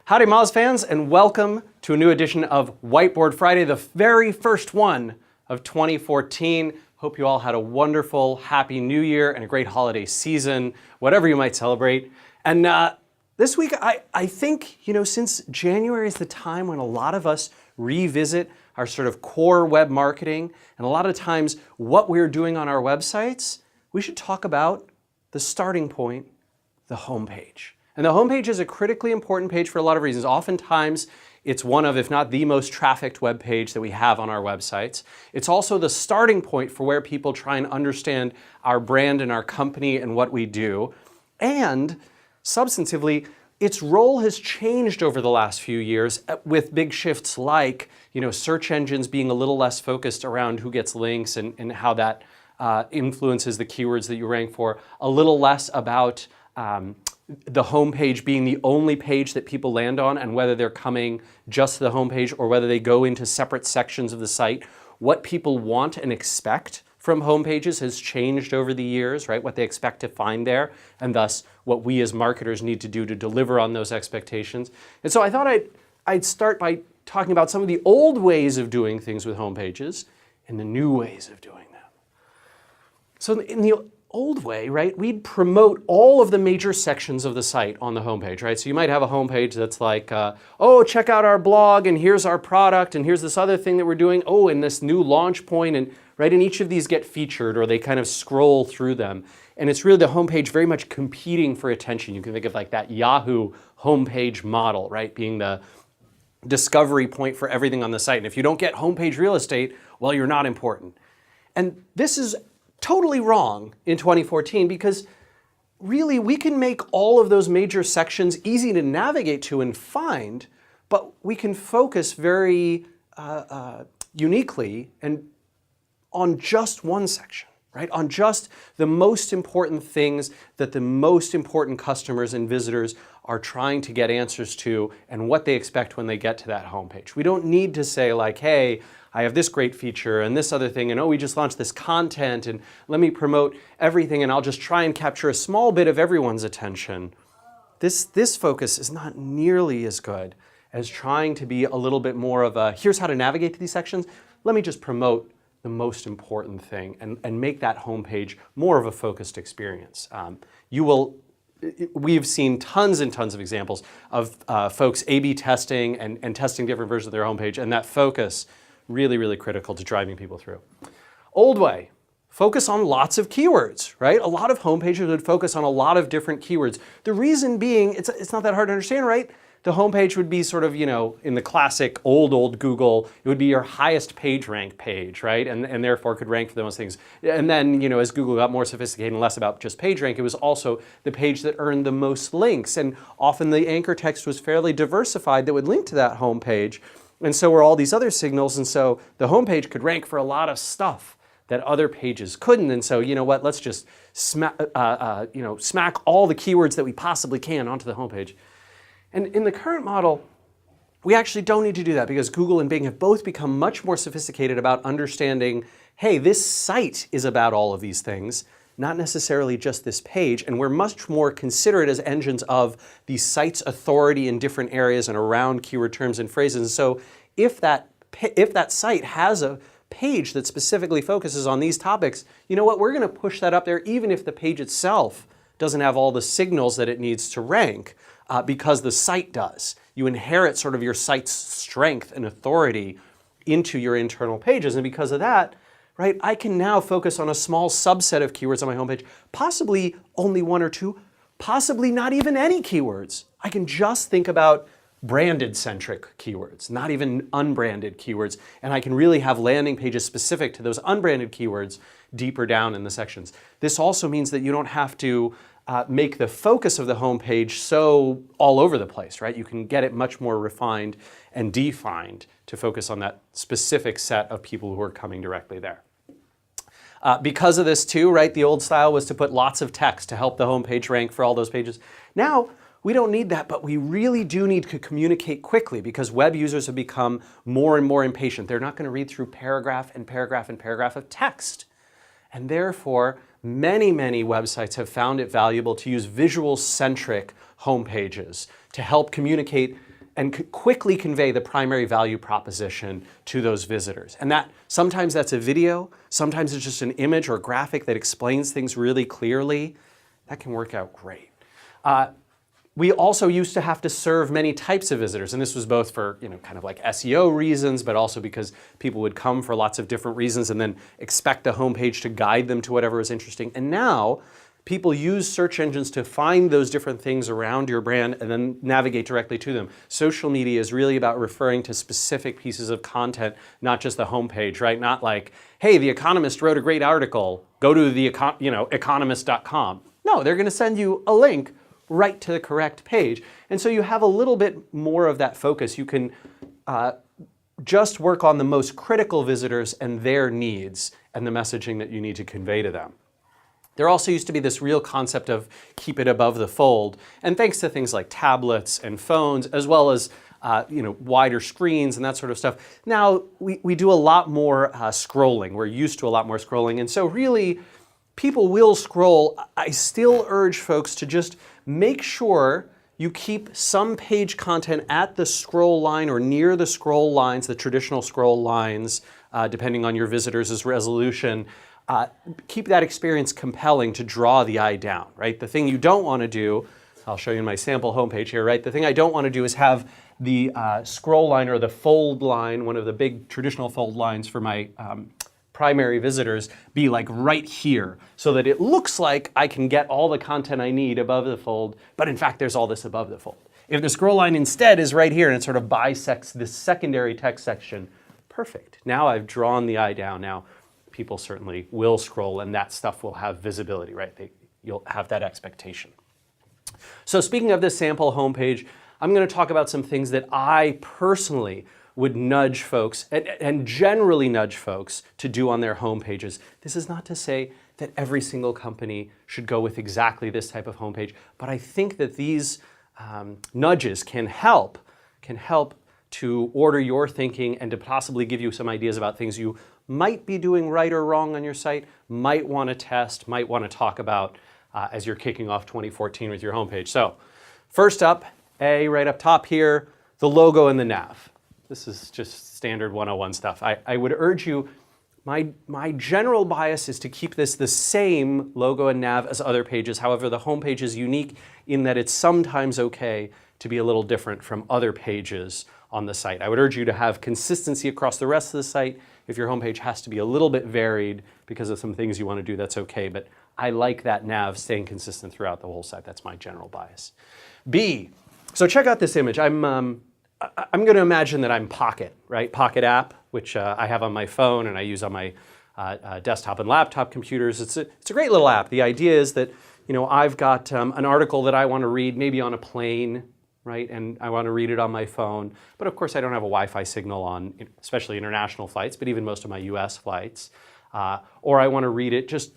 Howdy Moz fans, and welcome to a new edition of Whiteboard Friday, the very first one of 2014. Hope you all had a wonderful, happy new year and a great holiday season, whatever you might celebrate. And this week, I think, since January is the time when a lot of us revisit our sort of core web marketing, and a lot of times what we're doing on our websites, we should talk about the starting point, the homepage. And the homepage is a critically important page for a lot of reasons. Oftentimes, it's one of, if not the most trafficked web page that we have on our websites. It's also the starting point for where people try and understand our brand and our company and what we do. And substantively, its role has changed over the last few years with big shifts like, search engines being a little less focused around who gets links and how that influences the keywords that you rank for, a little less about the homepage being the only page that people land on, and whether they're coming just to the homepage or whether they go into separate sections of the site. What people want and expect from homepages has changed over the years, right? What they expect to find there, and thus what we as marketers need to do to deliver on those expectations. And so I thought I'd start by talking about some of the old ways of doing things with homepages and the new ways of doing them. So in the old way, right, we'd promote all of the major sections of the site on the homepage, right? So you might have a homepage that's like, oh, check out our blog, and here's our product, and here's this other thing that we're doing, oh, and this new launch point, and right, and each of these get featured, or they kind of scroll through them. And it's really the homepage very much competing for attention. You can think of like that Yahoo homepage model, right, being the discovery point for everything on the site. And if you don't get homepage real estate, well, you're not important. And this is totally wrong in 2014, because really we can make all of those major sections easy to navigate to and find, but we can focus very uniquely and on just one section, right? On just the most important things that the most important customers and visitors are trying to get answers to and what they expect when they get to that homepage. We don't need to say like, hey, I have this great feature and this other thing, and oh, we just launched this content, and let me promote everything, and I'll just try and capture a small bit of everyone's attention. This focus is not nearly as good as trying to be a little bit more of a, here's how to navigate to these sections. Let me just promote the most important thing and make that homepage more of a focused experience. We've seen tons and tons of examples of folks A/B testing and testing different versions of their homepage, and that focus really, really critical to driving people through. Old way, focus on lots of keywords, right? A lot of homepages would focus on a lot of different keywords. The reason being, it's not that hard to understand, right? The homepage would be sort of, in the classic old Google, it would be your highest page rank page, right? And therefore could rank for those things. And then, as Google got more sophisticated and less about just page rank, it was also the page that earned the most links. And often the anchor text was fairly diversified that would link to that homepage. And so were all these other signals. And so the homepage could rank for a lot of stuff that other pages couldn't. And so, let's just smack all the keywords that we possibly can onto the homepage. And in the current model, we actually don't need to do that, because Google and Bing have both become much more sophisticated about understanding, hey, this site is about all of these things, not necessarily just this page, and we're much more considerate as engines of the site's authority in different areas and around keyword terms and phrases. And so if that site has a page that specifically focuses on these topics, we're going to push that up there even if the page itself doesn't have all the signals that it needs to rank, because the site does. You inherit sort of your site's strength and authority into your internal pages, and because of that, right, I can now focus on a small subset of keywords on my homepage, possibly only one or two, possibly not even any keywords. I can just think about branded-centric keywords, not even unbranded keywords, and I can really have landing pages specific to those unbranded keywords deeper down in the sections. This also means that you don't have to make the focus of the homepage so all over the place, right? You can get it much more refined and defined to focus on that specific set of people who are coming directly there. Because of this too, right, the old style was to put lots of text to help the homepage rank for all those pages. Now, we don't need that, but we really do need to communicate quickly, because web users have become more and more impatient. They're not going to read through paragraph and paragraph and paragraph of text. And therefore, many websites have found it valuable to use visual-centric homepages to help communicate and quickly convey the primary value proposition to those visitors. And that sometimes that's a video, sometimes it's just an image or graphic that explains things really clearly. That can work out great. We also used to have to serve many types of visitors, and this was both for kind of like SEO reasons, but also because people would come for lots of different reasons and then expect the homepage to guide them to whatever was interesting. And now people use search engines to find those different things around your brand and then navigate directly to them. Social media is really about referring to specific pieces of content, not just the homepage, right? Not like, hey, The Economist wrote a great article, go to the economist.com. No, they're going to send you a link right to the correct page. And so you have a little bit more of that focus. You can just work on the most critical visitors and their needs and the messaging that you need to convey to them. There also used to be this real concept of keep it above the fold. And thanks to things like tablets and phones, as well as wider screens and that sort of stuff, now we do a lot more scrolling. We're used to a lot more scrolling. And so really, people will scroll. I still urge folks to just make sure you keep some page content at the scroll line or near the scroll lines, the traditional scroll lines, depending on your visitors' resolution. Keep that experience compelling to draw the eye down, right? The thing you don't want to do, I'll show you in my sample homepage here, right? The thing I don't want to do is have the scroll line or the fold line, one of the big traditional fold lines for my primary visitors, be like right here so that it looks like I can get all the content I need above the fold, but in fact there's all this above the fold. If the scroll line instead is right here and it sort of bisects this secondary text section, perfect. Now I've drawn the eye down. Now people certainly will scroll and that stuff will have visibility, right? You'll have that expectation. So speaking of this sample homepage, I'm going to talk about some things that I personally would nudge folks and generally nudge folks to do on their home pages. This is not to say that every single company should go with exactly this type of homepage, but I think that these nudges can help to order your thinking and to possibly give you some ideas about things you might be doing right or wrong on your site, might want to test, might want to talk about as you're kicking off 2014 with your homepage. So first up, right up top here, the logo and the nav. This is just standard 101 stuff. I would urge you, my general bias is to keep this the same logo and nav as other pages. However, the homepage is unique in that it's sometimes okay to be a little different from other pages on the site. I would urge you to have consistency across the rest of the site. If your homepage has to be a little bit varied because of some things you want to do, that's okay. But I like that nav staying consistent throughout the whole site. That's my general bias. B, so check out this image. I'm going to imagine that I'm Pocket, right? Pocket app, which I have on my phone and I use on my desktop and laptop computers. It's a great little app. The idea is that I've got an article that I want to read, maybe on a plane, right? And I want to read it on my phone. But of course, I don't have a Wi-Fi signal on, especially international flights, but even most of my US flights. Or I want to read it just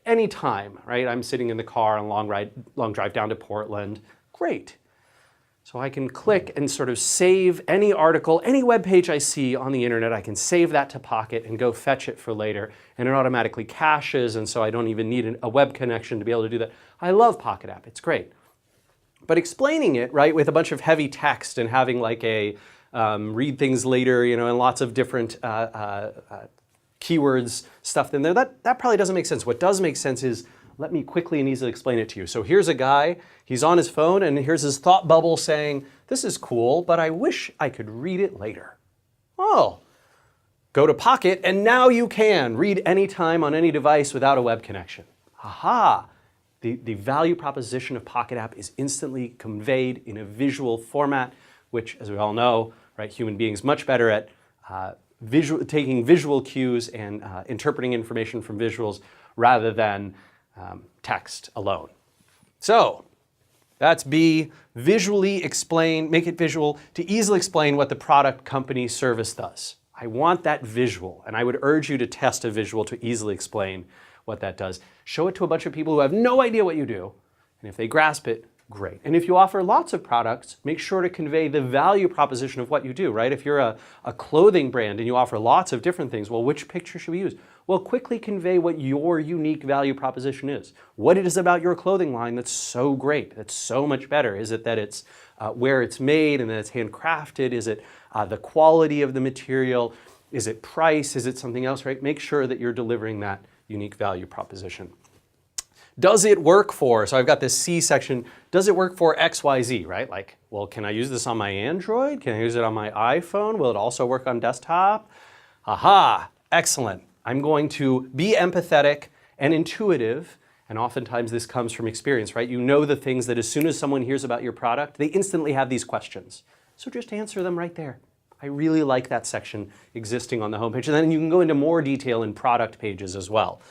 any time, right? I'm sitting in the car on a long drive down to Portland. Great. So I can click and sort of save any article, any web page I see on the internet, I can save that to Pocket and go fetch it for later. And it automatically caches, and so I don't even need a web connection to be able to do that. I love Pocket app, it's great. But explaining it, right, with a bunch of heavy text and having like a read things later, and lots of different keywords stuffed in there, that probably doesn't make sense. What does make sense is, let me quickly and easily explain it to you. So here's a guy, he's on his phone, and here's his thought bubble saying, this is cool, but I wish I could read it later. Oh, go to Pocket, and now you can read anytime on any device without a web connection. Aha! The value proposition of Pocket app is instantly conveyed in a visual format, which, as we all know, right, human beings much better at taking visual cues and interpreting information from visuals rather than text alone. So that's B, visually explain, make it visual to easily explain what the product, company, service does. I want that visual, and I would urge you to test a visual to easily explain what that does. Show it to a bunch of people who have no idea what you do, and if they grasp it, great. And if you offer lots of products, make sure to convey the value proposition of what you do, right? If you're a clothing brand and you offer lots of different things, well, which picture should we use? Well, quickly convey what your unique value proposition is. What it is about your clothing line that's so great, that's so much better. Is it that it's where it's made and that it's handcrafted? Is it the quality of the material? Is it price? Is it something else, right? Make sure that you're delivering that unique value proposition. Does it work for, so I've got this C section, does it work for XYZ, right? Like, well, can I use this on my Android? Can I use it on my iPhone? Will it also work on desktop? Aha, excellent. I'm going to be empathetic and intuitive, and oftentimes this comes from experience, right? You know the things that as soon as someone hears about your product, they instantly have these questions. So just answer them right there. I really like that section existing on the homepage. And then you can go into more detail in product pages as well.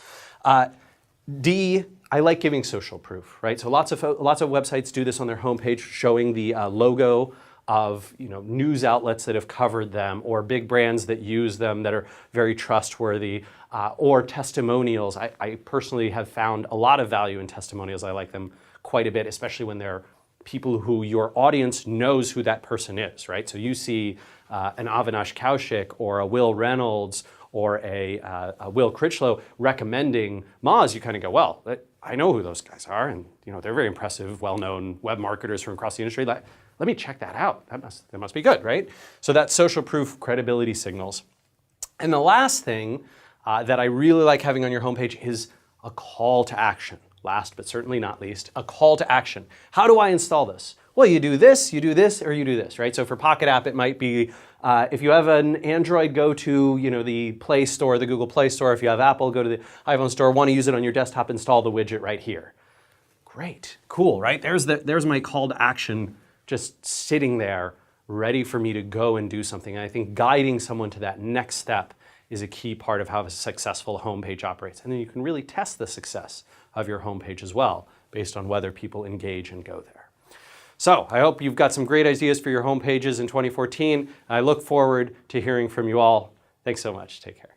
D, I like giving social proof, right? So lots of websites do this on their homepage, showing the logo of news outlets that have covered them, or big brands that use them that are very trustworthy, or testimonials. I personally have found a lot of value in testimonials. I like them quite a bit, especially when they're people who your audience knows who that person is, right? So you see an Avinash Kaushik or a Will Reynolds or a Will Critchlow recommending Moz, you kind of go, well, I know who those guys are, and they're very impressive, well-known web marketers from across the industry. Let me check that out. That must be good, right? So that's social proof, credibility signals. And the last thing that I really like having on your homepage is a call to action. Last but certainly not least, a call to action. How do I install this? Well, you do this, or you do this, right? So for Pocket App, it might be if you have an Android, go to the Play Store, the Google Play Store. If you have Apple, go to the iPhone Store. Want to use it on your desktop, install the widget right here. Great, cool, right? There's my call to action, just sitting there, ready for me to go and do something. And I think guiding someone to that next step is a key part of how a successful homepage operates. And then you can really test the success of your homepage as well, based on whether people engage and go there. So I hope you've got some great ideas for your homepages in 2014. I look forward to hearing from you all. Thanks so much. Take care.